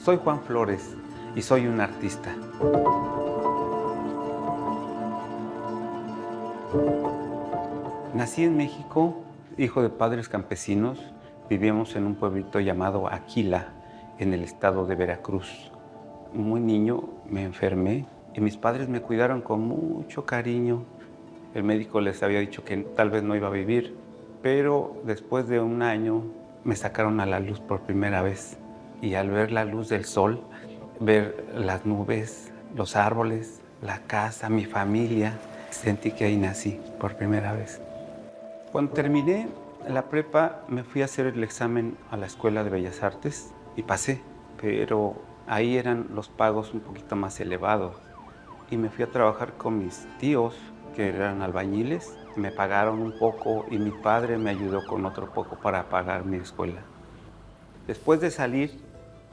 Soy Juan Flores y soy un artista. Nací en México, hijo de padres campesinos. Vivíamos en un pueblito llamado Aquila, en el estado de Veracruz. Muy niño me enfermé y mis padres me cuidaron con mucho cariño. El médico les había dicho que tal vez no iba a vivir, pero después de un año me sacaron a la luz por primera vez. Y al ver la luz del sol, ver las nubes, los árboles, la casa, mi familia, sentí que ahí nací por primera vez. Cuando terminé la prepa, me fui a hacer el examen a la Escuela de Bellas Artes y pasé, pero ahí eran los pagos un poquito más elevados. Y me fui a trabajar con mis tíos, que eran albañiles. Me pagaron un poco y mi padre me ayudó con otro poco para pagar mi escuela. Después de salir,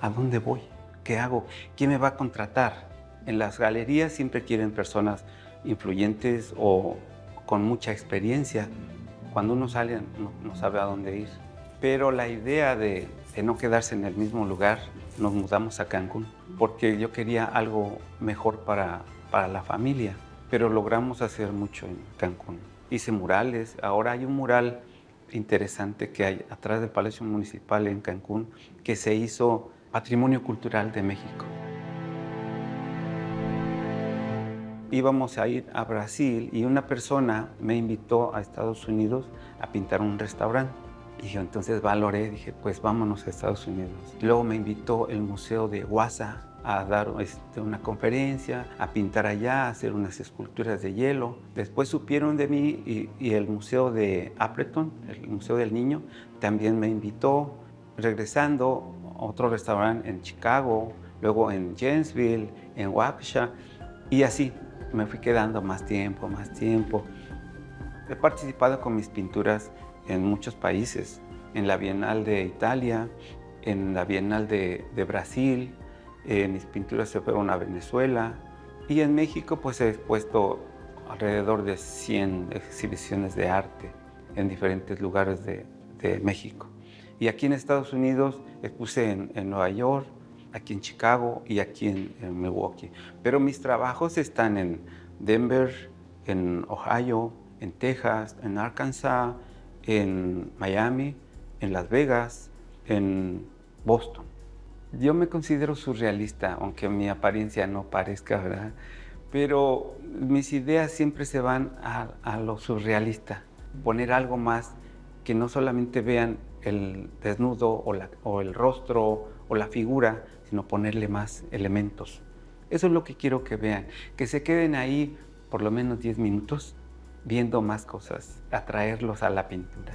¿a dónde voy? ¿Qué hago? ¿Quién me va a contratar? En las galerías siempre quieren personas influyentes o con mucha experiencia. Cuando uno sale no sabe a dónde ir. Pero la idea de no quedarse en el mismo lugar, nos mudamos a Cancún porque yo quería algo mejor para la familia. Pero logramos hacer mucho en Cancún. Hice murales. Ahora hay un mural interesante que hay atrás del Palacio Municipal en Cancún que se hizo Patrimonio Cultural de México. Íbamos a ir a Brasil y una persona me invitó a Estados Unidos a pintar un restaurante. Y yo entonces valoré, dije, pues vámonos a Estados Unidos. Luego me invitó el Museo de Wasa a dar una conferencia, a pintar allá, a hacer unas esculturas de hielo. Después supieron de mí y el Museo de Appleton, el Museo del Niño, también me invitó. Regresando a otro restaurante en Chicago, luego en Janesville, en Waukesha, y así me fui quedando más tiempo. He participado con mis pinturas en muchos países, en la Bienal de Italia, en la Bienal de Brasil, mis pinturas se fueron a Venezuela y en México pues he expuesto alrededor de 100 exhibiciones de arte en diferentes lugares de México. Y aquí en Estados Unidos expuse en Nueva York, aquí en Chicago y aquí en Milwaukee. Pero mis trabajos están en Denver, en Ohio, en Texas, en Arkansas, en Miami, en Las Vegas, en Boston. Yo me considero surrealista, aunque mi apariencia no parezca, ¿verdad? Pero mis ideas siempre se van a lo surrealista. Poner algo más que no solamente vean el desnudo o el rostro o la figura, sino ponerle más elementos. Eso es lo que quiero que vean, que se queden ahí por lo menos 10 minutos viendo más cosas, atraerlos a la pintura.